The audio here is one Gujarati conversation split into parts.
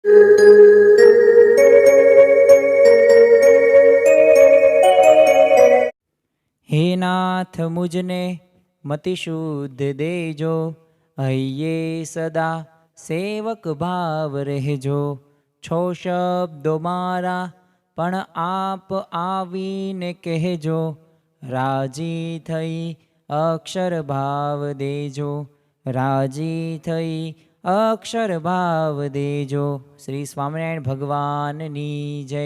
હે નાથ મુજને મતિ શુદ્ધ દેજો, હૈયે સદા સેવક ભાવ રહેજો. છો શબ્દો મારા પણ આપ આવીને કહેજો, રાજી થઈ અક્ષર ભાવ દેજો, રાજી થઈ અક્ષર ભાવ દેજો. શ્રી સ્વામિનારાયણ ભગવાનની જય.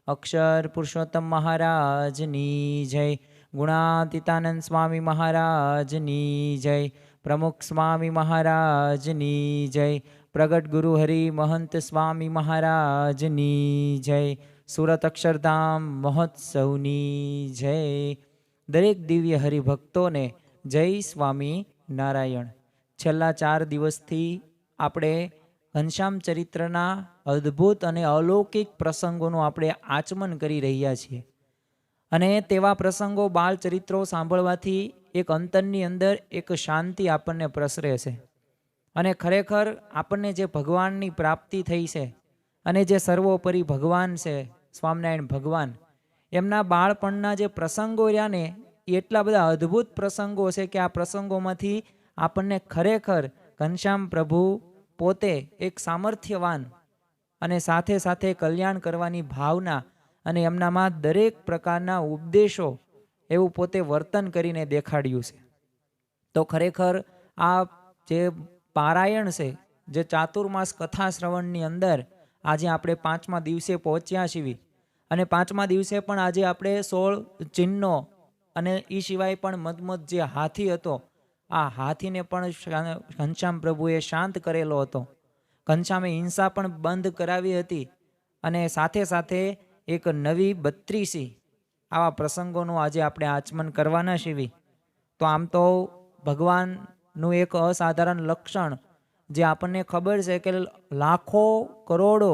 અક્ષર પુરુષોત્તમ મહારાજની જય. ગુણાતીતાનંદ સ્વામી મહારાજની જય. પ્રમુખ સ્વામી મહારાજની જય. પ્રગટ ગુરુ હરિ મહંત સ્વામી મહારાજની જય. સુરત અક્ષરધામ મહોત્સવની જય. દરેક દિવ્ય હરિભક્તોને જય સ્વામી નારાયણ. છેલ્લા 4 દિવસથી આપણે ઘનશ્યામ ચરિત્રના અદ્ભુત અને અલૌકિક પ્રસંગોનું આપણે આચમન કરી રહ્યા છીએ. અને તેવા પ્રસંગો બાળ ચરિત્રો સાંભળવાથી એક અંતરની અંદર એક શાંતિ આપણને પ્રસરે છે. અને ખરેખર આપણને જે ભગવાનની પ્રાપ્તિ થઈ છે અને જે સર્વોપરી ભગવાન છે સ્વામિનારાયણ ભગવાન, એમના બાળપણના જે પ્રસંગો રહ્યા ને એ એટલા બધા અદ્ભુત પ્રસંગો છે કે આ પ્રસંગોમાંથી આપણને ખરેખર ઘનશ્યામ પ્રભુ પોતે એક સામર્થ્યવાન અને સાથે સાથે કલ્યાણ કરવાની ભાવના અને એમનામાં દરેક પ્રકારના ઉપદેશો એવું પોતે વર્તન કરીને દેખાડ્યું છે. તો ખરેખર આ જે પારાયણ છે, જે ચાતુર્માસ કથા શ્રવણની અંદર આજે આપણે 5મા દિવસે પહોંચ્યા છીએ. અને 5મા દિવસે પણ આજે આપણે 16 ચિહ્નો અને એ સિવાય પણ મદમદ જે હાથી હતો, આ હાથીને પણ ઘનશ્યામ પ્રભુએ શાંત કરેલો હતો. ઘનશ્યામે હિંસા પણ બંધ કરાવી હતી. અને સાથે સાથે એક નવી 32 આવા પ્રસંગોનું આજે આપણે આચમન કરવાના છીએ. તો આમ તો ભગવાનનું એક અસાધારણ લક્ષણ જે આપણને ખબર છે કે લાખો કરોડો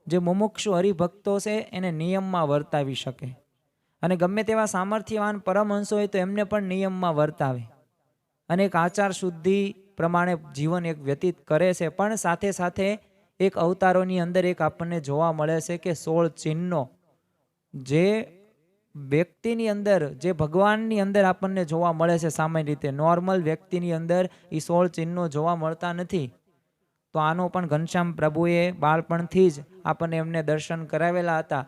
જે મુમુક્ષુ હરિભક્તો છે એને નિયમમાં વર્તાવી શકે. અને ગમે તેવા સામર્થ્યવાન પરમહંસો હોય તો એમને પણ નિયમમાં વર્તાવે અને એક આચાર શુદ્ધિ પ્રમાણે જીવન એક વ્યતીત કરે છે. પણ સાથે સાથે એક અવતારોની અંદર એક આપણને જોવા મળે છે કે 16 ચિહ્નો જે વ્યક્તિની અંદર, જે ભગવાનની અંદર આપણને જોવા મળે છે. સામાન્ય રીતે નોર્મલ વ્યક્તિની અંદર એ 16 ચિહ્નો જોવા મળતા નથી. તો આનો પણ ઘનશ્યામ પ્રભુએ બાળપણથી જ આપણને એમને દર્શન કરાવેલા હતા.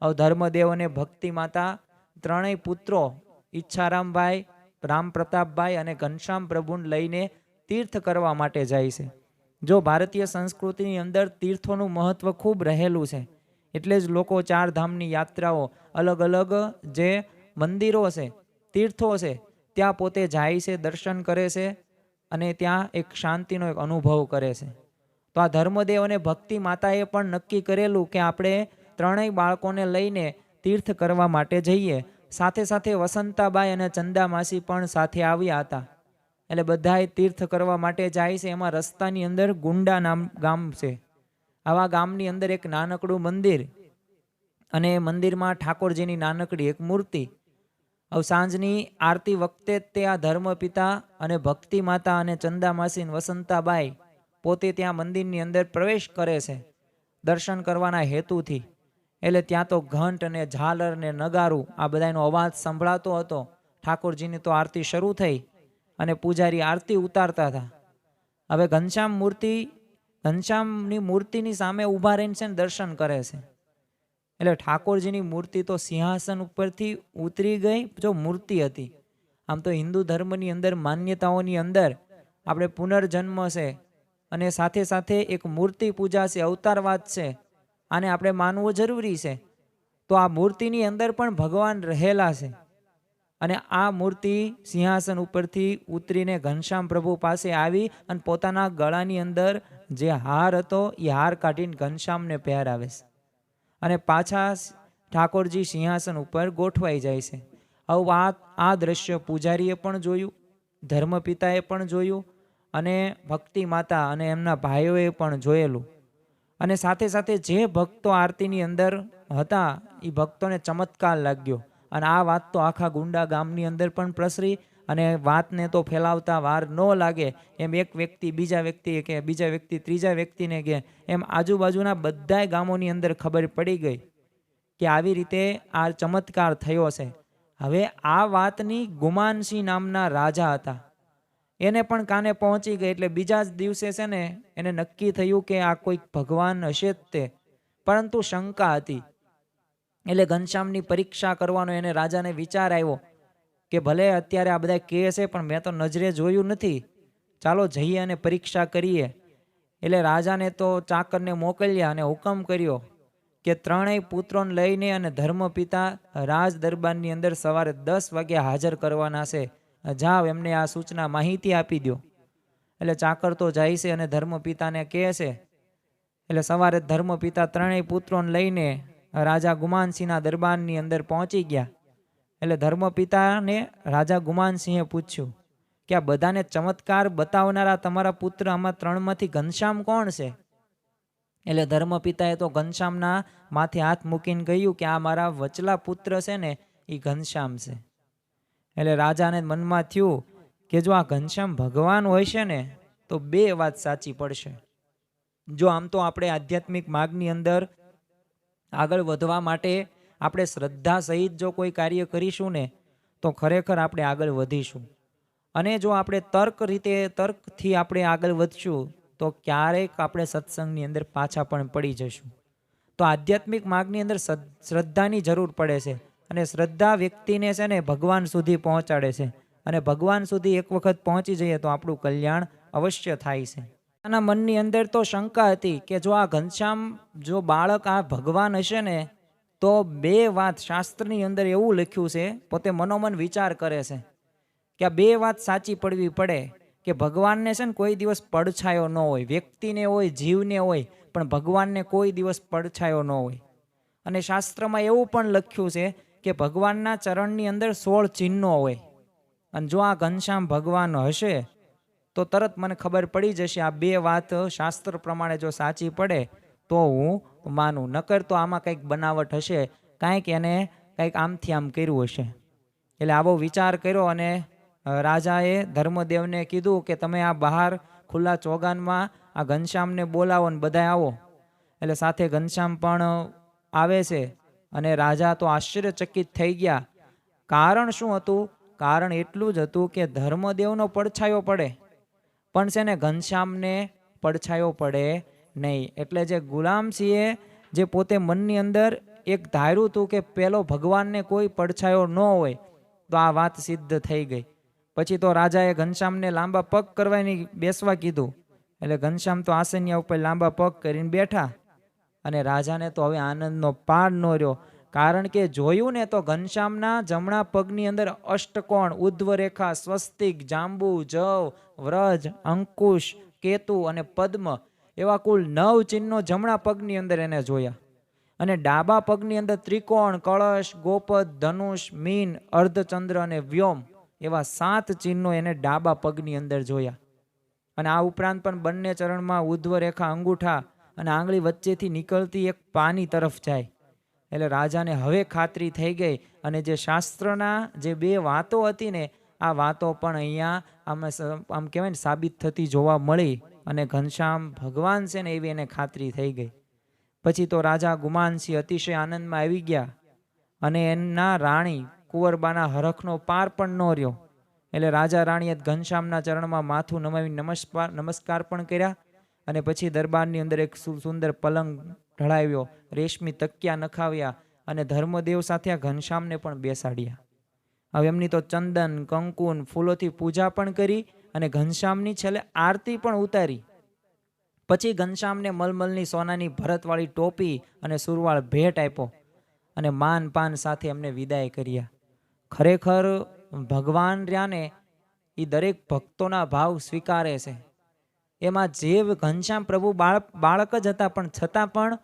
ધર્મદેવ અને ભક્તિ માતા ત્રણેય પુત્રો ઈચ્છારામભાઈ, રામ પ્રતાપભાઈ અને ઘનશ્યામ પ્રભુને લઈને તીર્થ કરવા માટે જાય છે. જો ભારતીય સંસ્કૃતિની અંદર તીર્થોનું મહત્વ ખૂબ રહેલું છે. એટલે જ લોકો 4 ધામની યાત્રાઓ, અલગ અલગ જે મંદિરો છે, તીર્થો છે, ત્યાં પોતે જાય છે, દર્શન કરે છે અને ત્યાં એક શાંતિનો એક અનુભવ કરે છે. તો આ ધર્મદેવ અને ભક્તિ માતાએ પણ નક્કી કરેલું કે આપણે ત્રણેય બાળકોને લઈને તીર્થ કરવા માટે જઈએ. સાથે સાથે વસંતાબાઈ અને ચંદામાસી પણ સાથે આવ્યા હતા. એટલે બધાએ તીર્થ કરવા માટે જાય છે. એમાં રસ્તાની અંદર ગુંડા નામ ગામ છે. આવા ગામની અંદર એક નાનકડું મંદિર અને મંદિરમાં ઠાકોરજીની નાનકડી એક મૂર્તિ. હવે સાંજની આરતી વખતે તે આ ધર્મપિતા અને ભક્તિ માતા અને ચંદામાસી વસંતાબાઈ પોતે ત્યાં મંદિરની અંદર પ્રવેશ કરે છે દર્શન કરવાના હેતુથી. એટલે ત્યાં તો ઘંટ અને ઝાલર ને નગારું આ બધાનો અવાજ સંભળાતો હતો. ઠાકોરજીની તો આરતી શરૂ થઈ અને પૂજારી આરતી ઉતારતા હતા. હવે ઘનશ્યામની મૂર્તિની સામે ઊભા રહીને છે ને દર્શન કરે છે. એટલે ઠાકોરજીની મૂર્તિ તો સિંહાસન ઉપરથી ઉતરી ગઈ. જો મૂર્તિ હતી, આમ તો હિન્દુ ધર્મની અંદર માન્યતાઓની અંદર આપણે પુનર્જન્મ છે અને સાથે સાથે એક મૂર્તિ પૂજા છે, અવતારવાદ છે, આને આપણે માનવું જરૂરી છે. તો આ મૂર્તિની અંદર પણ ભગવાન રહેલા છે. અને આ મૂર્તિ સિંહાસન ઉપરથી ઉતરીને ઘનશ્યામ પ્રભુ પાસે આવી અને પોતાના ગળાની અંદર જે હાર હતો એ હાર કાઢીને ઘનશ્યામને પહેરાવે છે. અને પાછા ઠાકોરજી સિંહાસન ઉપર ગોઠવાઈ જાય છે. હવે આ દ્રશ્ય પૂજારીએ પણ જોયું, ધર્મપિતાએ પણ જોયું અને ભક્તિ માતા અને એમના ભાઈઓએ પણ જોયેલું. અને સાથે સાથે જે ભક્તો આરતીની અંદર હતા એ ભક્તોને ચમત્કાર લાગ્યો. અને આ વાત તો આખા ગુંડા ગામની અંદર પણ પ્રસરી અને વાતને તો ફેલાવતા વાર ન લાગે એમ એક વ્યક્તિ બીજા વ્યક્તિ કે બીજા વ્યક્તિ ત્રીજા વ્યક્તિને કે એમ આજુબાજુના બધાય ગામોની અંદર ખબર પડી ગઈ કે આવી રીતે આ ચમત્કાર થયો છે. હવે આ વાતની ગુમાનસિંહ નામના રાજા હતા, એને પણ કાને પહોંચી ગઈ. એટલે બીજા જ દિવસે છે ને એને નક્કી થયું કે આ કોઈક ભગવાન હશે જ તે, પરંતુ શંકા હતી. એટલે ઘનશ્યામની પરીક્ષા કરવાનો એને રાજાને વિચાર આવ્યો કે ભલે અત્યારે આ બધા કહે છે પણ મેં તો નજરે જોયું નથી, ચાલો જઈએ અને પરીક્ષા કરીએ. એટલે રાજાને તો ચાકરને મોકલ્યા અને હુકમ કર્યો કે ત્રણેય પુત્રોને લઈને અને ધર્મપિતા રાજ દરબારની અંદર સવારે 10 વાગ્યા હાજર કરવાના છે, જાઓ એમને આ સૂચના માહિતી આપી દો. એટલે ચાકર તો જાય છે અને ધર્મપિતાને કહે છે. એટલે સવારે ધર્મપિતા ત્રણેય પુત્રોને લઈને રાજા ગુમાનસિંહના દરબારની અંદર પહોંચી ગયા. એટલે ધર્મપિતાને રાજા ગુમાનસિંહે પૂછ્યું કે આ બધાને ચમત્કાર બતાવનારા તમારા પુત્ર આમાં ત્રણમાંથી ઘનશ્યામ કોણ છે? એટલે ધર્મપિતાએ તો ઘનશ્યામના માથે હાથ મૂકીને કહ્યું કે આ મારા વચલા પુત્ર છે ને એ ઘનશ્યામ છે. એટલે રાજાને મનમાં થયું કે જો આ ઘનશ્યામ ભગવાન હોય છે ને તો બે વાત સાચી પડશે. જો આમ તો આપણે આધ્યાત્મિક માર્ગની અંદર આગળ વધવા માટે આપણે શ્રદ્ધા સહિત જો કોઈ કાર્ય કરીશું ને તો ખરેખર આપણે આગળ વધીશું. અને જો આપણે તર્કથી આપણે આગળ વધશું તો ક્યારેક આપણે સત્સંગની અંદર પાછા પણ પડી જશું. તો આધ્યાત્મિક માર્ગની અંદર શ્રદ્ધાની જરૂર પડે છે, અને શ્રદ્ધા વ્યક્તિને છે ને ભગવાન સુધી પહોંચાડે છે, અને ભગવાન સુધી એક વખત પહોંચી જઈએ તો આપણું કલ્યાણ અવશ્ય થાય છે. આના મનની અંદર તો શંકા હતી કે જો આ ઘનશ્યામ જો બાળક આ ભગવાન હશે ને તો બે વાત શાસ્ત્રની અંદર એવું લખ્યું છે, પોતે મનોમન વિચાર કરે છે કે આ બે વાત સાચી પડવી પડે કે ભગવાનને છે ને કોઈ દિવસ પડછાયો ન હોય, વ્યક્તિને હોય જીવને હોય પણ ભગવાનને કોઈ દિવસ પડછાયો ન હોય. અને શાસ્ત્રમાં એવું પણ લખ્યું છે કે ભગવાનના ચરણની અંદર 16 ચિહ્નો હોય. અને જો આ ઘનશ્યામ ભગવાન હશે તો તરત મને ખબર પડી જશે આ બે વાત શાસ્ત્ર પ્રમાણે જો સાચી પડે તો હું માનું, નકર તો આમાં કંઈક બનાવટ હશે, કાંઈક એને કંઈક આમથી આમ કર્યું હશે. એટલે આવો વિચાર કર્યો અને રાજાએ ધર્મદેવને કીધું કે તમે આ બહાર ખુલ્લા ચોગાનમાં આ ઘનશ્યામને બોલાવો ને બધા આવો. એટલે સાથે ઘનશ્યામ પણ આવે છે અને રાજા તો આશ્ચર્યચકિત થઈ ગયા. કારણ શું હતું? કારણ એટલું જ હતું કે ધર્મદેવનો પડછાયો પડે પણ છે ને ઘનશ્યામને પડછાયો પડે નહીં. એટલે જે ગુલામસિંહે જે પોતે મનની અંદર એક ધાર્યું હતું કે પેલો ભગવાનને કોઈ પડછાયો ન હોય તો આ વાત સિદ્ધ થઈ ગઈ. પછી તો રાજાએ ઘનશ્યામને લાંબા પગ કરવાની બેસવા કીધું. એટલે ઘનશ્યામ તો આસનિયા ઉપર લાંબા પગ કરીને બેઠા. અને રાજાને તો હવે આનંદનો પાર ન રહ્યો, કારણ કે જોયું ને તો ઘનશ્યામના જમણા પગની અંદર અષ્ટકોણ, ઉધ્વરેખા, સ્વસ્તિક, જાંબુ, જવ, વ્રજ, અંકુશ, કેતુ અને પદ્મ એવા કુલ 9 ચિહ્નો જમણા પગની અંદર એને જોયા. અને ડાબા પગની અંદર ત્રિકોણ, કળશ, ગોપદ, ધનુષ, મીન, અર્ધચંદ્ર અને વ્યોમ એવા 7 ચિહ્નો એને ડાબા પગની અંદર જોયા. અને આ ઉપરાંત પણ બંને ચરણમાં ઉધ્વરેખા, અંગૂઠા અને આંગળી વચ્ચેથી નીકળતી એક પાની તરફ જાય. એટલે રાજાને હવે ખાતરી થઈ ગઈ. અને જે શાસ્ત્રના જે બે વાતો હતી ને આ વાતો પણ અહીંયા આમ કહેવાય ને સાબિત થતી જોવા મળી. અને ઘનશ્યામ ભગવાન છે ને એવી એને ખાતરી થઈ ગઈ. પછી તો રાજા ગુમાનસિંહ અતિશય આનંદમાં આવી ગયા અને એમના રાણી કુંવરબાના હરખનો પાર પણ ન રહ્યો. એટલે રાજા રાણીએ ઘનશ્યામના ચરણમાં માથું નમાવી નમસ્કાર પણ કર્યા. અને પછી દરબારની અંદર એક સુંદર પલંગ ઢળાવ્યો, રેશમી તકિયા નખાવ્યા અને ધર્મદેવ સાથે આ ઘનશ્યામને પણ બેસાડ્યા. હવે એમની તો ચંદન, કંકુન, ફૂલોથી પૂજા પણ કરી અને ઘનશ્યામની છેલ્લે આરતી પણ ઉતારી. પછી ઘનશ્યામને મલમલની સોનાની ભરતવાળી ટોપી અને સુરવાળ ભેટ આપ્યો અને માન પાન સાથે એમને વિદાય કર્યા. ખરેખર ભગવાન રહ્યા ને એ દરેક ભક્તોના ભાવ સ્વીકારે છે. એમાં જે ઘનશ્યામ પ્રભુ બાળક જ હતા પણ છતાં પણ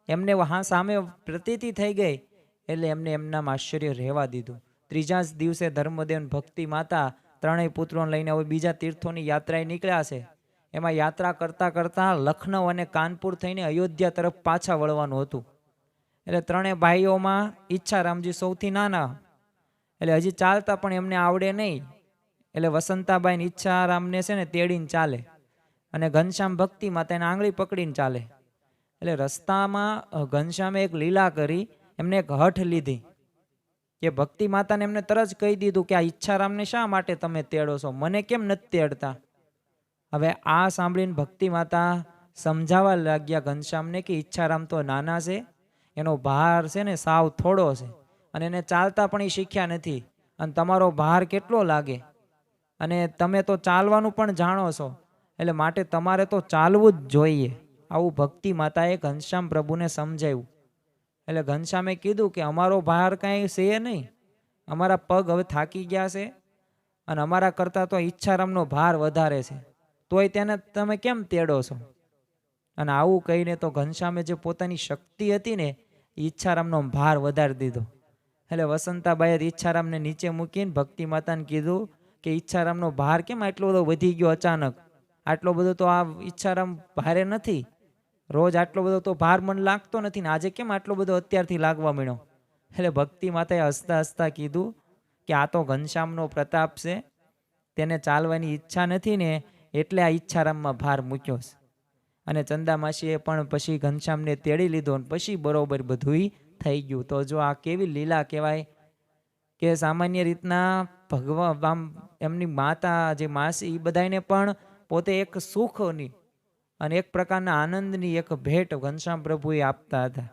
એમને સામે પ્રતીતિ થઈ ગઈ એટલે એમને એમનામાં આશ્ચર્ય રહેવા દીધું. ત્રીજા જ દિવસે ધર્મદેવ ભક્તિ માતા ત્રણેય પુત્રોને લઈને હવે બીજા તીર્થોની યાત્રાએ નીકળ્યા છે. એમાં યાત્રા કરતાં કરતાં લખનઉ અને કાનપુર થઈને અયોધ્યા તરફ પાછા વળવાનું હતું. એટલે ત્રણેય ભાઈઓમાં ઈચ્છારામજી સૌથી નાના, એટલે હજી ચાલતા પણ એમને આવડે નહીં. એટલે વસંતાબાઈ ઈચ્છારામને છે ને તેડીને ચાલે, અને ઘનશ્યામ ભક્તિ માતા એને આંગળી પકડીને ચાલે. એટલે રસ્તામાં ઘનશ્યામે એક લીલા કરી, એમને એક હઠ લીધી કે ભક્તિ માતાને એમને તરત કહી દીધું કે આ ઈચ્છારામને શા માટે તમે તેડો છો, મને કેમ નથી તેડતા. હવે આ સાંભળીને ભક્તિ માતા સમજાવવા લાગ્યા ઘનશ્યામને કે ઈચ્છારામ તો નાના છે, એનો ભાર છે ને સાવ થોડો છે, અને એને ચાલતા પણ એ શીખ્યા નથી, અને તમારો ભાર કેટલો લાગે, અને તમે તો ચાલવાનું પણ જાણો છો, એટલે માટે તમારે તો ચાલવું જ જોઈએ. આવું ભક્તિ માતાએ ઘનશ્યામ પ્રભુને સમજાવ્યું. એટલે ઘનશ્યામે કીધું કે અમારો ભાર કાંઈ છે નહીં, અમારા પગ હવે થાકી ગયા છે, અને અમારા કરતાં તો ઈચ્છારામનો ભાર વધારે છે, તોય તેને તમે કેમ તેડો છો. અને આવું કહીને તો ઘનશ્યામે જે પોતાની શક્તિ હતી ને ઈચ્છારામનો ભાર વધારી દીધો. એટલે વસંતાબાઈએ ઈચ્છારામને નીચે મૂકીને ભક્તિ માતાને કીધું કે ઈચ્છારામનો ભાર કેમ આટલો બધો વધી ગયો અચાનક, આટલો બધો તો આ ઈચ્છારામ ભારે નથી, રોજ આટલો બધો તો ભાર મને લાગતો નથી ને આજે કેમ આટલો બધો અત્યારથી લાગવા માંડ્યો. એટલે ભક્તિ માતાએ હસતા હસતા કીધું કે આ તો ઘનશ્યામનો પ્રતાપ છે, તેને ચાલવાની ઈચ્છા નથી ને એટલે આ ઈચ્છારામમાં ભાર મૂક્યો છે. અને ચંદા માસીએ પણ પછી ઘનશ્યામને તેડી લીધો, અને પછી બરોબર બધુંય થઈ ગયું. તો જો આ કેવી લીલા કહેવાય કે સામાન્ય રીતના ભગવાન એમની માતા જે માસી એ બધાને પણ પોતે એક સુખની અને એક પ્રકારના આનંદની એક ભેટ ઘનશ્યામ પ્રભુએ આપતા હતા.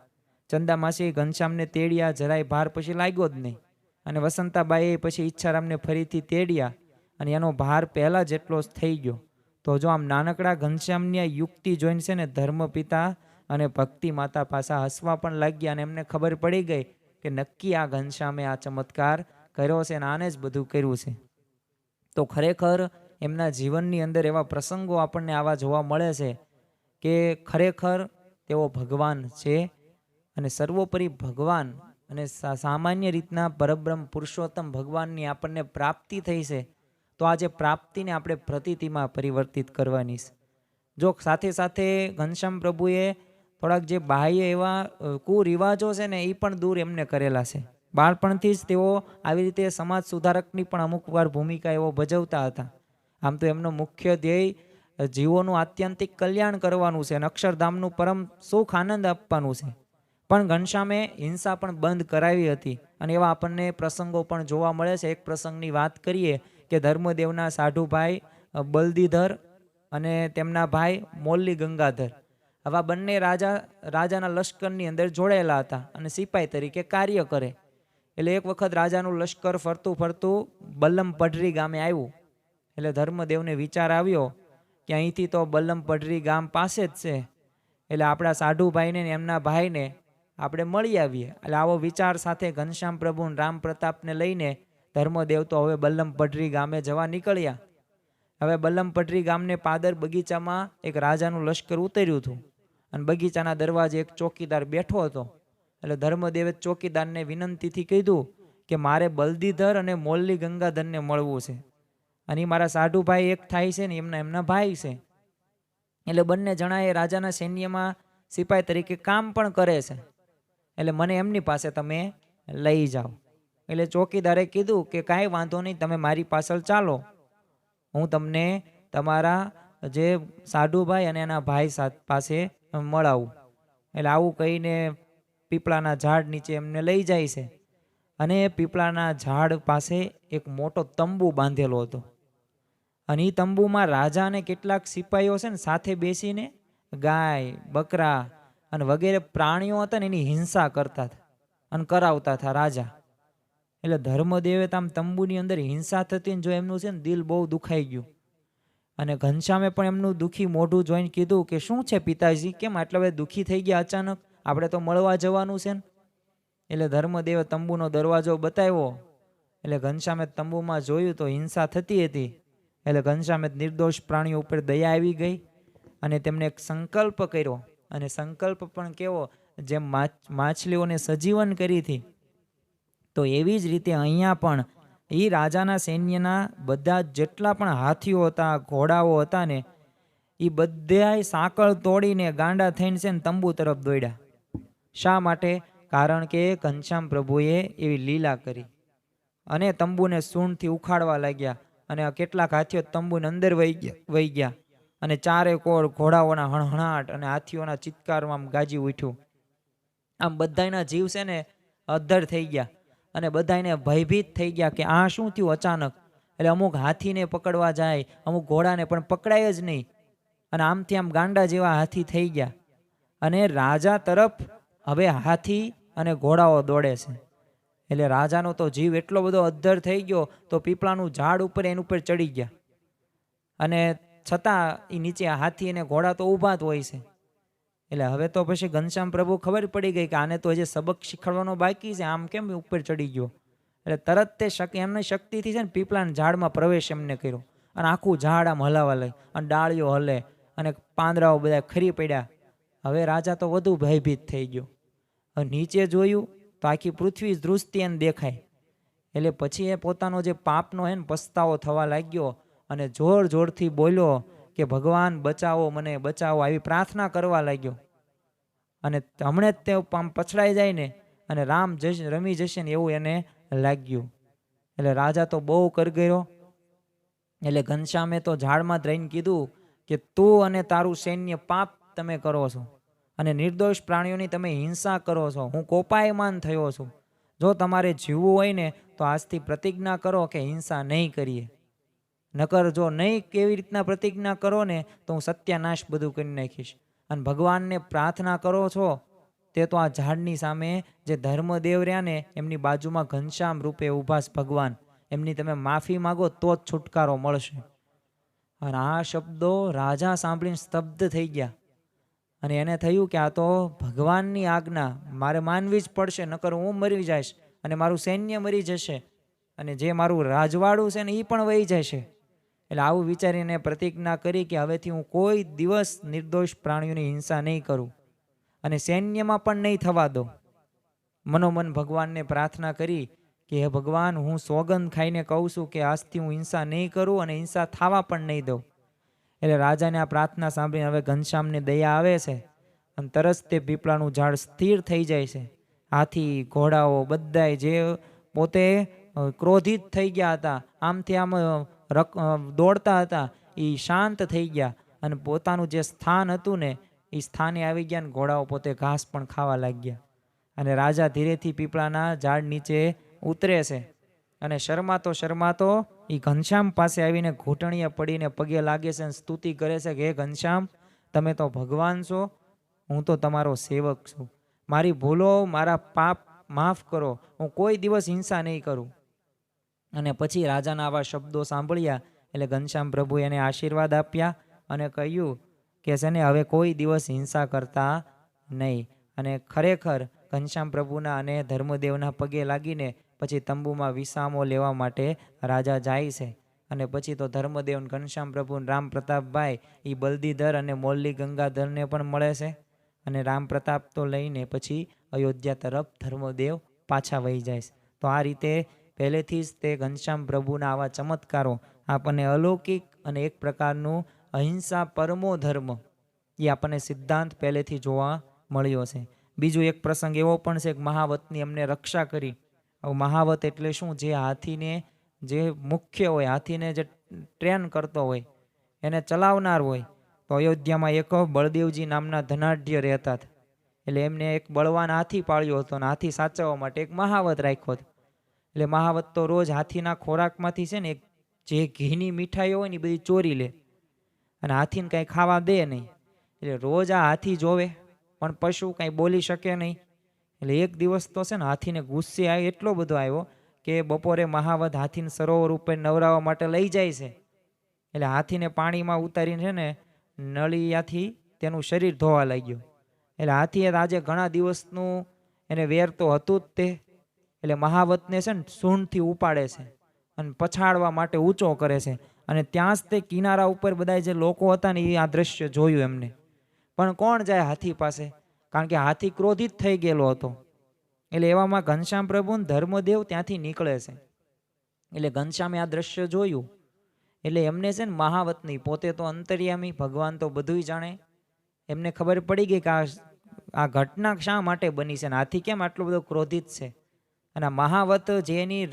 ચંદા માસી ઘનશ્યામને તેડ્યા, જરાય ભાર પછી લાગ્યો જ નહીં, અને વસંતાબાઈએ પછી ઈચ્છારામને ફરીથી તેડ્યા, અને એનો ભાર પહેલાં જેટલો જ થઈ ગયો. તો જો આમ નાનકડા ઘનશ્યામની યુક્તિ જોઈને છે ને ધર્મપિતા અને ભક્તિ માતા પાછા હસવા પણ લાગ્યા, અને એમને ખબર પડી ગઈ કે નક્કી આ ઘનશ્યામે આ ચમત્કાર કર્યો છે અને આને જ બધું કર્યું છે. તો ખરેખર એમના જીવનની અંદર એવા પ્રસંગો આપણને આવા જોવા મળે છે કે ખરેખર તેઓ ભગવાન છે, અને સર્વોપરી ભગવાન અને સામાન્ય રીતના પરબ્રહ્મ પુરુષોત્તમ ભગવાનની આપણને પ્રાપ્તિ થઈ છે. તો આ જે પ્રાપ્તિને આપણે પ્રતીતિમાં પરિવર્તિત કરવાની છે. જો સાથે સાથે ઘનશ્યામ પ્રભુએ થોડાક જે બાહ્ય એવા કુરિવાજો છે ને એ પણ દૂર એમને કરેલા છે. બાળપણથી જ તેઓ આવી રીતે સમાજ સુધારકની પણ અમુક વાર ભૂમિકા એવો ભજવતા હતા. આમ તો એમનો મુખ્ય ધ્યેય જીવોનું આત્યંતિક કલ્યાણ કરવાનું છે અને અક્ષરધામનું પરમ સુખ આનંદ આપવાનું છે. પણ ઘનશ્યામે હિંસા પણ બંધ કરાવી હતી, અને એવા આપણને પ્રસંગો પણ જોવા મળે છે. એક પ્રસંગની વાત કરીએ કે ધર્મદેવના સાઢુભાઈ બલદીધર અને તેમના ભાઈ મોલ્લી ગંગાધર, આવા બંને રાજાના લશ્કરની અંદર જોડાયેલા હતા અને સિપાઈ તરીકે કાર્ય કરે. એટલે એક વખત રાજાનું લશ્કર ફરતું ફરતું બલ્લમ પઢરી ગામે આવ્યું. એટલે ધર્મદેવને વિચાર આવ્યો કે અહીંથી તો બલ્લમ પઢરી ગામ પાસે જ છે, એટલે આપણા સાઢુભાઈને ને એમના ભાઈને આપણે મળી આવીએ. એટલે આવો વિચાર સાથે ઘનશ્યામ પ્રભુ રામ પ્રતાપને લઈને ધર્મદેવ તો હવે બલ્લમ પઢરી ગામે જવા નીકળ્યા. હવે બલ્લમ પઢરી ગામને પાદર બગીચામાં એક રાજાનું લશ્કર ઉતર્યું હતું, અને બગીચાના દરવાજે એક ચોકીદાર બેઠો હતો. એટલે ધર્મદેવે ચોકીદારને વિનંતીથી કીધું કે મારે બલદીધર અને મોલ્લી ગંગાધરને મળવું છે, અને એ મારા સાઢુભાઈ એક થાય છે ને એમના ભાઈ છે. એટલે બંને જણાએ રાજાના સૈન્યમાં સિપાઈ તરીકે કામ પણ કરે છે, એટલે મને એમની પાસે તમે લઈ જાઓ. એટલે ચોકીદારે કીધું કે કાંઈ વાંધો નહીં, તમે મારી પાછળ ચાલો, હું તમને તમારા જે સાઢુભાઈ અને એના ભાઈ પાસે મળાવું. એટલે આવું કહીને પીપળાના ઝાડ નીચે એમને લઈ જાય છે, અને પીપળાના ઝાડ પાસે એક મોટો તંબુ બાંધેલો હતો, અને એ તંબુમાં રાજા અને કેટલાક સિપાહીઓ છે ને સાથે બેસીને ગાય, બકરા અને વગેરે પ્રાણીઓ હતા ને એની હિંસા કરતા હતા અને કરાવતા હતા રાજા. એટલે ધર્મદેવે આમ તંબુની અંદર હિંસા થતી જો એમનું છે ને દિલ બહુ દુખાઈ ગયું, અને ઘનશ્યામે પણ એમનું દુઃખી મોઢું જોઈને કીધું કે શું છે પિતાજી, કેમ આટલા બધા દુઃખી થઈ ગયા અચાનક, આપણે તો મળવા જવાનું છે ને. એટલે ધર્મદેવે તંબુનો દરવાજો બતાવ્યો. એટલે ઘનશ્યામે તંબુમાં જોયું તો હિંસા થતી હતી. એટલે ઘનશ્યામે નિર્દોષ પ્રાણીઓ ઉપર દયા આવી ગઈ, અને તેમને એક સંકલ્પ કર્યો. અને સંકલ્પ પણ કેવો, જેમ માછલીઓને સજીવન કરી હતી, તો એવી જ રીતે અહીંયા પણ એ રાજાના સૈન્યના બધા જેટલા પણ હાથીઓ હતા, ઘોડાઓ હતા ને, એ બધાય સાંકળ તોડીને ગાંડા થઈને છે ને તંબુ તરફ દોડ્યા. શા માટે? કારણ કે ઘનશ્યામ પ્રભુએ એવી લીલા કરી, અને તંબુને સૂંઢથી ઉખાડવા લાગ્યા, અને કેટલાક હાથીઓ તંબુની અંદર વહી ગયા અને ચારે કોર ઘોડાઓના હણહણાટ અને હાથીઓના ચિત્કારમાં આમ ગાજી ઉઠ્યું. આમ બધાના જીવ છે ને અદ્ધર થઈ ગયા અને બધાને ભયભીત થઈ ગયા કે આ શું થયું અચાનક. એટલે અમુક હાથીને પકડવા જાય, અમુક ઘોડાને પણ પકડાય જ નહીં અને આમથી આમ ગાંડા જેવા હાથી થઈ ગયા. અને રાજા તરફ હવે હાથી અને ઘોડાઓ દોડે છે. એટલે રાજાનો તો જીવ એટલો બધો અદ્ધર થઈ ગયો તો પીપળાનું ઝાડ ઉપર એની ઉપર ચડી ગયા અને છતાં એ નીચે હાથી અને ઘોડા તો ઊભા જ હોય છે. એટલે હવે તો પછી ઘનશ્યામ પ્રભુ ખબર પડી ગઈ કે આને તો હજી સબક શીખવાડવાનો બાકી છે, આમ કેમ ઉપર ચડી ગયો. એટલે તરત તે એમની શક્તિથી છે ને પીપળાના ઝાડમાં પ્રવેશ એમને કર્યો અને આખું ઝાડ આમ હલાવા લાગ્યું અને ડાળીઓ હલે અને પાંદડાઓ બધા ખરી પડ્યા. હવે રાજા તો વધુ ભયભીત થઈ ગયો. હવે નીચે જોયું તો આખી પૃથ્વી ધ્રુજતી એને દેખાય. એટલે પછી એ પોતાનો જે પાપનો હે ને પસ્તાવો થવા લાગ્યો અને જોર જોરથી બોલ્યો કે ભગવાન બચાવો, મને બચાવો, આવી પ્રાર્થના કરવા લાગ્યો. અને હમણે જ તે આમ પછડાઈ જાય ને અને રામ રમી જશે ને એવું એને લાગ્યું. એટલે રાજા તો બહુ કરગર્યો. એટલે ઘનશ્યામે તો ઝાડમાં જ રહીને કીધું કે તું અને તારું સૈન્ય પાપ તમે કરો છો અને નિર્દોષ પ્રાણીઓની તમે હિંસા કરો છો. હું કોપાયમાન થયો છું. જો તમારે જીવવું હોય ને તો આજથી પ્રતિજ્ઞા કરો કે હિંસા નહીં કરીએ. નકર જો નહીં કેવી રીતના પ્રતિજ્ઞા કરો ને તો હું સત્યાનાશ બધું કરી નાખીશ. અને ભગવાનને પ્રાર્થના કરો છો તે તો આ ઝાડની સામે જે ધર્મદેવ રહ્યા ને એમની બાજુમાં ઘનશ્યામ રૂપે ઊભા ભગવાન, એમની તમે માફી માગો તો જ છુટકારો મળશે. અને આ શબ્દો રાજા સાંભળીને સ્તબ્ધ થઈ ગયા અને એને થયું કે આ તો ભગવાનની આજ્ઞા મારે માનવી જ પડશે, નકર હું મરી જઈશ અને મારું સૈન્ય મરી જશે અને જે મારું રાજવાડું છે ને એ પણ વહી જશે. એટલે આવું વિચારીને પ્રતિજ્ઞા કરી કે હવેથી હું કોઈ દિવસ નિર્દોષ પ્રાણીઓની હિંસા નહીં કરું અને સૈન્યમાં પણ નહીં થવા દો. મનોમન ભગવાનને પ્રાર્થના કરી કે હે ભગવાન, હું સોગંદ ખાઈને કહું છું કે આજથી હું હિંસા નહીં કરું અને હિંસા થવા પણ નહીં દઉં. એટલે રાજાને આ પ્રાર્થના સાંભળીને હવે ઘનશ્યામને દયા આવે છે અને તરત તે પીપળાનું ઝાડ સ્થિર થઈ જાય છે. હાથી ઘોડાઓ બધાય જે પોતે ક્રોધિત થઈ ગયા હતા, આમથી આમ દોડતા હતા, એ શાંત થઈ ગયા અને પોતાનું જે સ્થાન હતું ને એ સ્થાને આવી ગયા. ને ઘોડાઓ પોતે ઘાસ પણ ખાવા લાગ્યા અને રાજા ધીરેથી પીપળાના ઝાડ નીચે ઉતરે છે અને શરમાતો એ ઘનશ્યામ પાસે આવીને ઘૂંટણીએ પડીને પગે લાગે છે અને સ્તુતિ કરે છે કે હે ઘનશ્યામ, તમે તો ભગવાન છો, હું તો તમારો સેવક છું. મારી ભૂલો, મારા પાપ માફ કરો, હું કોઈ દિવસ હિંસા નહીં કરું. અને પછી રાજાના આવા શબ્દો સાંભળ્યા એટલે ઘનશ્યામ પ્રભુ એને આશીર્વાદ આપ્યા અને કહ્યું કે છે ને હવે કોઈ દિવસ હિંસા કરતા નહીં. અને ખરેખર ઘનશ્યામ પ્રભુના અને ધર્મદેવના પગે લાગીને પછી તંબુમાં વિસામો લેવા માટે રાજા જાય છે. અને પછી તો ધર્મદેવ ઘનશ્યામ પ્રભુ રામ પ્રતાપભાઈ એ બલદીધર અને મોલ્લી ગંગાધરને પણ મળે છે અને રામ પ્રતાપ તો લઈને પછી અયોધ્યા તરફ ધર્મદેવ પાછા વહી જાય છે. તો આ રીતે પહેલેથી જ તે ઘનશ્યામ પ્રભુના આવા ચમત્કારો આપણને અલૌકિક અને એક પ્રકારનું અહિંસા પરમો ધર્મ એ આપણને સિદ્ધાંત પહેલેથી જોવા મળ્યો છે. બીજું એક પ્રસંગ એવો પણ છે કે મહાવતની અમને રક્ષા કરી. હવે મહાવત એટલે શું? જે હાથીને જે મુખ્ય હોય, હાથીને જે ટ્રેન કરતો હોય, એને ચલાવનાર હોય. તો અયોધ્યામાં એક બળદેવજી નામના ધનાઢ્ય રહેતા હતા. એટલે એમને એક બળવાન હાથી પાળ્યો હતો અને હાથી સાચવવા માટે એક મહાવત રાખ્યો હતો. એટલે મહાવત તો રોજ હાથીના ખોરાકમાંથી છે ને જે ઘીની મીઠાઈઓ હોય ને એ બધી ચોરી લે અને હાથીને કાંઈ ખાવા દે નહીં. એટલે રોજ આ હાથી જોવે પણ પશુ કાંઈ બોલી શકે નહીં. એટલે એક દિવસ તો છે ને હાથીને ગુસ્સે આવ્યો, એટલો બધો આવ્યો કે બપોરે મહાવત હાથીને સરોવર ઉપર નવરાવવા માટે લઈ જાય છે. એટલે હાથીને પાણીમાં ઉતારીને છે ને નળિયાથી તેનું શરીર ધોવા લાગ્યો. એટલે હાથીએ આજે ઘણા દિવસનું એને વેર તો હતું જ તે. એટલે મહાવતને છે ને સૂંઢથી ઉપાડે છે અને પછાડવા માટે ઊંચો કરે છે. અને ત્યાં જ તે કિનારા ઉપર બધા જે લોકો હતા ને એ આ દ્રશ્ય જોયું એમને. પણ કોણ જાય હાથી પાસે? કારણ કે હાથી ક્રોધિત થઈ ગયેલો હતો. એટલે એવામાં ઘનશ્યામ પ્રભુ ધર્મદેવ ત્યાંથી નીકળે છે. એટલે ઘનશ્યામે આ દ્રશ્ય જોયું એટલે એમને છે ને મહાવતની, પોતે તો અંતર્યામી, ભગવાન તો બધુંય જાણે, એમને ખબર પડી ગઈ કે આ ઘટના શા માટે બની છે ને હાથી કેમ આટલો બધો ક્રોધિત છે. અને મહાવત જેની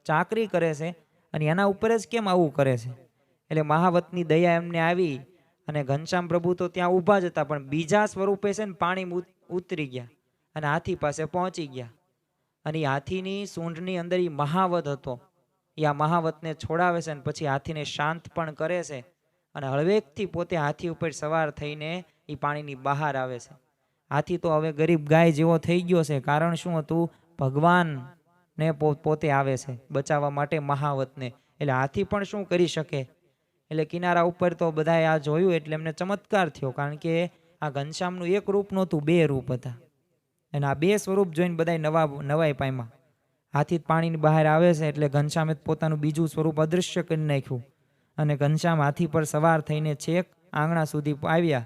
ચાકરી કરે છે અને એના ઉપર જ કેમ આવું કરે છે? એટલે મહાવતની દયા એમને આવી અને ઘનશ્યામ પ્રભુ તો ત્યાં ઊભા જ હતા, પણ બીજા સ્વરૂપે છે ને પાણીમાં ઉતરી ગયા અને હાથી પાસે પહોંચી ગયા. અને એ હાથીની સૂંઢની અંદર એ મહાવત હતો. એ આ મહાવતને છોડાવે છે અને પછી હાથીને શાંત પણ કરે છે અને હળવેકથી પોતે હાથી ઉપર સવાર થઈને એ પાણીની બહાર આવે છે. હાથી તો હવે ગરીબ ગાય જેવો થઈ ગયો છે. કારણ શું હતું? ભગવાનને પોતે આવે છે બચાવવા માટે મહાવતને. એટલે હાથી પણ શું કરી શકે? એટલે કિનારા ઉપર તો બધાએ આ જોયું એટલે એમને ચમત્કાર થયો, કારણ કે આ ઘનશ્યામનું એક રૂપ નહોતું, બે રૂપ હતા. અને આ બે સ્વરૂપ જોઈને બધા નવાઈ પામ્યા. હાથી પાણીની બહાર આવે છે એટલે ઘનશ્યામે પોતાનું બીજું સ્વરૂપ અદૃશ્ય કરી નાખ્યું અને ઘનશ્યામ હાથી પર સવાર થઈને છેક આંગણા સુધી આવ્યા.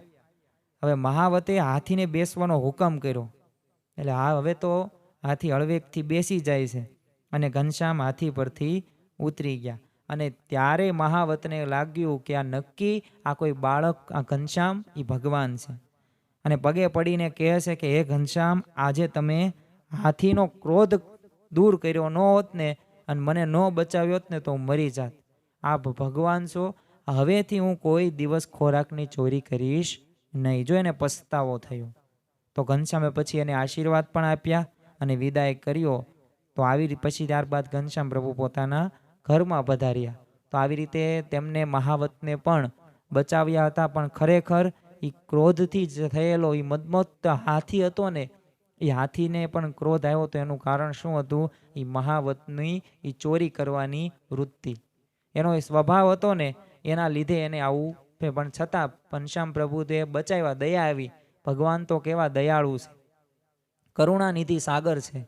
હવે મહાવતે હાથીને બેસવાનો હુકમ કર્યો. એટલે હવે તો હાથી હળવેકથી બેસી જાય છે અને ઘનશ્યામ હાથી પરથી ઉતરી ગયા. અને ત્યારે મહાવતને લાગ્યું કે આ નક્કી આ કોઈ બાળક, આ ઘનશ્યામ એ ભગવાન છે. અને પગે પડીને કહે છે કે હે ઘનશ્યામ, આજે તમે હાથીનો ક્રોધ દૂર કર્યો ન હોત ને અને મને ન બચાવ્યો હોત ને તો હું મરી જાત. આપ ભગવાન છો, હવેથી હું કોઈ દિવસ ખોરાકની ચોરી કરીશ નહીં. જો એને પસ્તાવો થયો તો ઘનશ્યામે પછી એને આશીર્વાદ પણ આપ્યા અને વિદાય કર્યો. તો આવી પછી ત્યારબાદ ઘનશ્યામ પ્રભુ પોતાના ઘરમાં પધાર્યા. તો આવી રીતે તેમને મહાવતને પણ બચાવ્યા હતા. પણ ખરેખર એ ક્રોધથી જ થયેલો એ મદમત્ત હાથી હતો ને, એ હાથીને પણ ક્રોધ આવ્યો તો એનું કારણ શું હતું? એ મહાવતની એ ચોરી કરવાની વૃત્તિ, એનો એ સ્વભાવ હતો ને, એના લીધે એને આવું. પણ છતાં ઘનશ્યામ પ્રભુ તે બચાવ્યા, દયા આવી. ભગવાન તો કેવા દયાળુ છે, કરુણાનિધિ સાગર છે.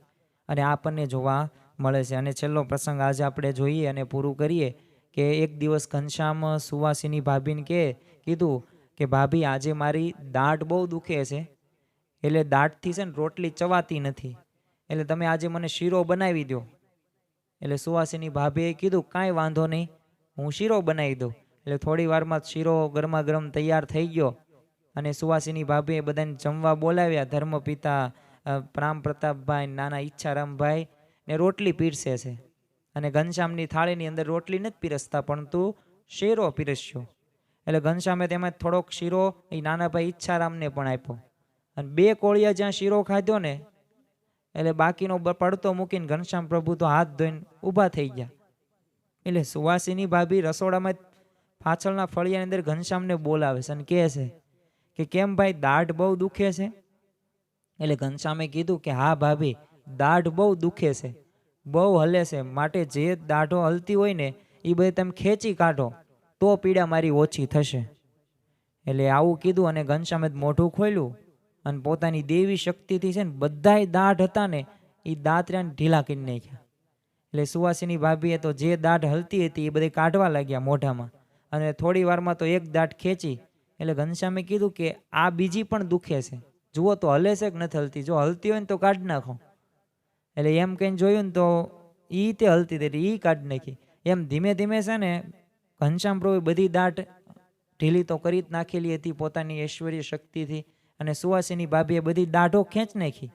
અને આપણને જોવા મળે છે. અને છેલ્લો પ્રસંગ આજે આપણે જોઈએ અને પૂરું કરીએ કે એક દિવસ ઘનશ્યામ સુવાસીની ભાભીને કીધું કે ભાભી, આજે મારી દાઢ બહુ દુખે છે, એટલે દાઢથી છે ને રોટલી ચવાતી નથી, એટલે તમે આજે મને શીરો બનાવી દો. એટલે સુવાસીની ભાભીએ કીધું કાંઈ વાંધો નહીં, હું શીરો બનાવી દઉં. એટલે થોડી વારમાં શીરો ગરમા ગરમ તૈયાર થઈ ગયો અને સુવાસીની ભાભીએ બધાને જમવા બોલાવ્યા. ધર્મપિતા પ્રામ પ્રતાપભાઈ, નાના ઈચ્છારામભાઈ ને રોટલી પીરસે છે. અને ઘનશ્યામની થાળીની અંદર રોટલી નથી પીરસતા, પરંતુ શીરો પીરસ્યો. એટલે ઘનશ્યામે તેમાં થોડોક શીરો એ નાના ભાઈ ઈચ્છારામને પણ આપ્યો. અને બે કોળિયા જ્યાં શીરો ખાધો ને, એટલે બાકીનો પડતો મૂકીને ઘનશ્યામ પ્રભુ તો હાથ ધોઈને ઊભા થઈ ગયા. એટલે સુવાસીની ભાભી રસોડામાં પાછળના ફળિયાની અંદર ઘનશ્યામને બોલાવે છે અને કહે છે કે કેમ ભાઈ, દાઢ બહુ દુખે છે? એટલે ઘનશ્યામે કીધું કે હા ભાભી, દાઢ બહુ દુખે છે, બહુ હલે છે, માટે જે દાઢો હલતી હોય ને એ બધી તમે ખેંચી કાઢો તો પીડા મારી ઓછી થશે. એટલે આવું કીધું અને ઘનશ્યામે મોઢું ખોલ્યું અને પોતાની દેવી શક્તિથી છે ને બધાય દાઢ હતા ને એ દાંતરાને ઢીલા કરી નાખ્યા. એટલે સુવાસીની ભાભીએ તો જે દાઢ હલતી હતી એ બધી કાઢવા લાગ્યા મોઢામાં. અને થોડી વારમાં તો એક દાઢ ખેંચી. એટલે ઘનશ્યામે કીધું કે આ બીજી પણ દુખે છે, જુઓ તો હલે છે કે નથી હલતી, જો હલતી હોય ને તો કાઢી નાખો. એટલે એમ કહીને જોયું ને તો એ તે હલતી હતી, એ કાઢી નાખી. એમ ધીમે ધીમે છે ને ઘનશ્યામ પ્રભુએ બધી દાઢ ઢીલી તો કરી જ નાખેલી હતી પોતાની ઐશ્વર્ય શક્તિથી. અને સુવાસીની ભાભીએ બધી દાઢો ખેંચ નાખી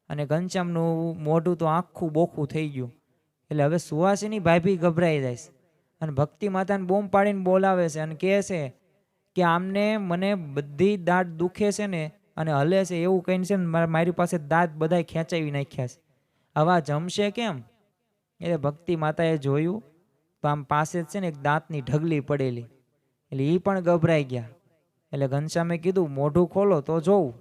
અને ઘનશ્યામનું મોઢું તો આખું બોખું થઈ ગયું. એટલે હવે સુવાસીની ભાભી ગભરાઈ જાય છે અને ભક્તિ માતાને બૂમ પાડીને બોલાવે છે અને કહે છે કે આમને મને બધી દાઢ દુખે છે ને અને હલે છે એવું કહીને છે ને મારી પાસે દાંત બધાય ખેંચાવી નાખ્યા છે, આવા જમશે કેમ? એટલે ભક્તિ માતાએ જોયું તો આમ પાસે જ છે ને એક દાંતની ઢગલી પડેલી. એટલે એ પણ ગભરાઈ ગયા. એટલે ઘનશ્યામે કીધું મોઢું ખોલો તો જોઉં.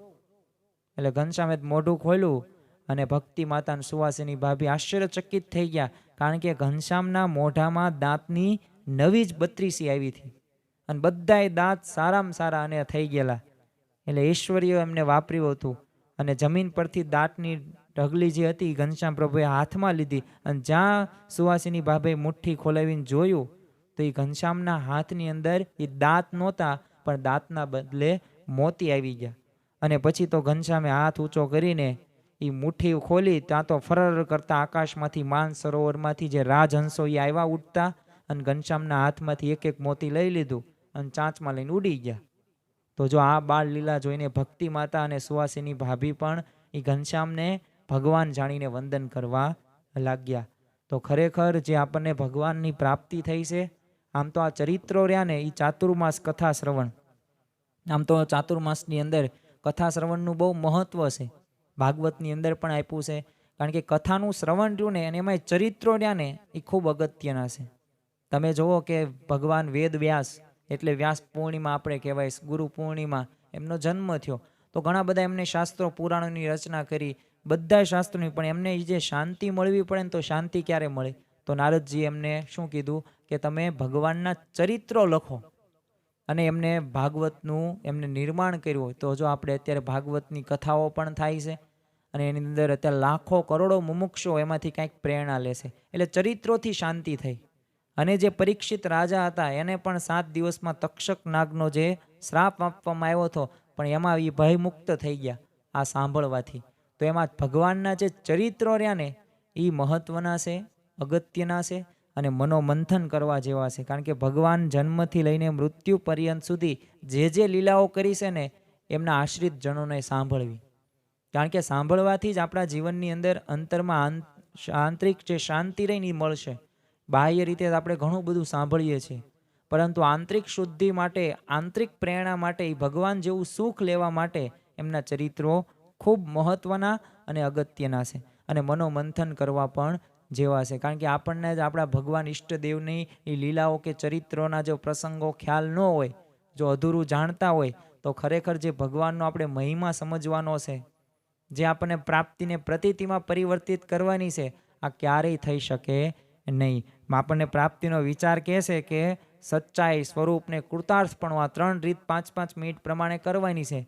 એટલે ઘનશ્યામે મોઢું ખોલ્યું અને ભક્તિ માતા અને સુવાસીની ભાભી આશ્ચર્યચકિત થઈ ગયા, કારણ કે ઘનશ્યામના મોઢામાં દાંતની નવી જ 32 આવી હતી અને બધાય દાંત સારામાં સારા અને થઈ ગયેલા. એટલે ઐશ્વર્ય એમને વાપર્યું હતું. અને જમીન પરથી દાંતની ઢગલી જે હતી ઘનશ્યામ પ્રભુએ હાથમાં લીધી અને જ્યાં સુવાસીની ભાભીએ મુઠ્ઠી ખોલાવીને જોયું તો એ ઘનશ્યામના હાથની અંદર એ દાંત નહોતા, પણ દાંતના બદલે મોતી આવી ગયા. અને પછી તો ઘનશ્યામે હાથ ઊંચો કરીને એ મુઠ્ઠી ખોલી, ત્યાં તો ફરર કરતા આકાશમાંથી માન સરોવરમાંથી જે રાજહંસો એ આવ્યા ઉડતા અને ઘનશ્યામના હાથમાંથી એક એક મોતી લઈ લીધું અને ચાંચમાં લઈને ઉડી ગયા. તો જો આ બાળ લીલા જોઈને ભક્તિ માતા અને સુવાસીની ભાભી પણ એ ઘનશ્યામને ભગવાન જાણીને વંદન કરવા લાગ્યા. તો ખરેખર જે આપણને ભગવાનની પ્રાપ્તિ થઈ છે, આમ તો આ ચરિત્રો રહ્યા ને એ ચાતુર્માસ કથા શ્રવણ, આમ તો ચાતુર્માસની અંદર કથા શ્રવણનું બહુ મહત્ત્વ છે. ભાગવતની અંદર પણ આપ્યું છે. કારણ કે કથાનું શ્રવણ રહ્યું ને અને એમાં ચરિત્રો રહ્યા ને એ ખૂબ અગત્યના છે. તમે જુઓ કે ભગવાન વેદ વ્યાસ, એટલે વ્યાસ પૂર્ણિમા આપણે કહેવાય, ગુરુ પૂર્ણિમા એમનો જન્મ થયો, તો ઘણા બધા એમને શાસ્ત્રો પુરાણોની રચના કરી, બધા શાસ્ત્રોની. પણ એમને જે શાંતિ મળવી પડે ને, તો શાંતિ ક્યારે મળે? તો નારદજી એમને શું કીધું કે તમે ભગવાનના ચરિત્રો લખો. અને એમને ભાગવતનું એમને નિર્માણ કર્યું હોય. તો જો આપણે અત્યારે ભાગવતની કથાઓ પણ થાય છે અને એની અંદર અત્યારે લાખો કરોડો મુમુક્ષો એમાંથી કાંઈક પ્રેરણા લેશે. એટલે ચરિત્રોથી શાંતિ થઈ. અને જે પરીક્ષિત રાજા હતા એને પણ 7 દિવસમાં તક્ષક નાગનો જે શ્રાપ આપવામાં આવ્યો હતો, પણ એમાં એ ભયમુક્ત થઈ ગયા આ સાંભળવાથી. તો એમાં ભગવાનના જે ચરિત્રો રહ્યા ને એ મહત્વના છે, અગત્યના છે અને મનોમંથન કરવા જેવા છે. કારણ કે ભગવાન જન્મથી લઈને મૃત્યુ પર્યંત સુધી જે લીલાઓ કરી છે ને, એમના આશ્રિત જનોને સાંભળવી. કારણ કે સાંભળવાથી જ આપણા જીવનની અંદર અંતરમાં આંતરિક જે શાંતિ રહીને એ મળશે. બાહ્ય રીતે આપણે ઘણું બધું સાંભળીએ છીએ, પરંતુ આંતરિક શુદ્ધિ માટે, આંતરિક પ્રેરણા માટે, ભગવાન જેવું સુખ લેવા માટે એમના ચરિત્રો ખૂબ મહત્વના અને અગત્યના છે અને મનોમંથન કરવા પણ જેવા છે. કારણ કે આપણને જ આપણા ભગવાન ઈષ્ટદેવની એ લીલાઓ કે ચરિત્રોના જો પ્રસંગો ખ્યાલ ન હોય, જો અધૂરું જાણતા હોય, તો ખરેખર જે ભગવાનનો આપણે મહિમા સમજવાનો છે, જે આપણને પ્રાપ્તિને પ્રતીતિમાં પરિવર્તિત કરવાની છે, આ ક્યારેય થઈ શકે નહીં. આપણને પ્રાપ્તિનો વિચાર કહે છે કે સચ્ચાઈ, સ્વરૂપને કૃતાર્થપણું, આ 3 રીત 5-5 મિનિટ પ્રમાણે કરવાની છે.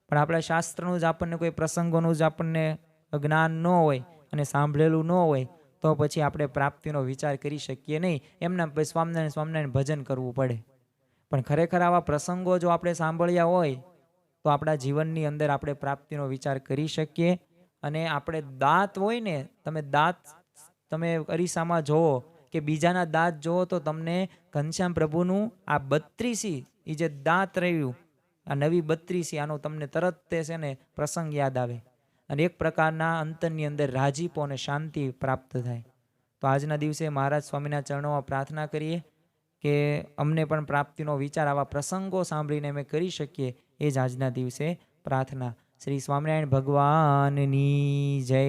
પણ આપણા શાસ્ત્રનું જ આપણને કોઈ પ્રસંગોનું જ આપણને જ્ઞાન ન હોય અને સાંભળેલું ન હોય, તો પછી આપણે પ્રાપ્તિનો વિચાર કરી શકીએ નહીં. એમના સ્વામિનારાયણ ભજન કરવું પડે. પણ ખરેખર આવા પ્રસંગો જો આપણે સાંભળ્યા હોય, તો આપણા જીવનની અંદર આપણે પ્રાપ્તિનો વિચાર કરી શકીએ. અને આપણે દાંત હોય ને, તમે અરીસામાં જોવો કે બીજાના દાંત જોવો, તો તમને ઘનશ્યામ પ્રભુનું આ 32 એ જે દાંત રહ્યું, આ નવી 32, આનો તમને તરત તે છે ને પ્રસંગ યાદ આવે અને એક પ્રકારના અંતરની અંદર રાજીપો અને શાંતિ પ્રાપ્ત થાય. તો આજના દિવસે મહારાજ સ્વામીના ચરણોમાં પ્રાર્થના કરીએ કે અમને પણ પ્રાપ્તિનો વિચાર આવા પ્રસંગો સાંભળીને અમે કરી શકીએ. એ જ આજના દિવસે પ્રાર્થના. શ્રી સ્વામિનારાયણ ભગવાનની જય.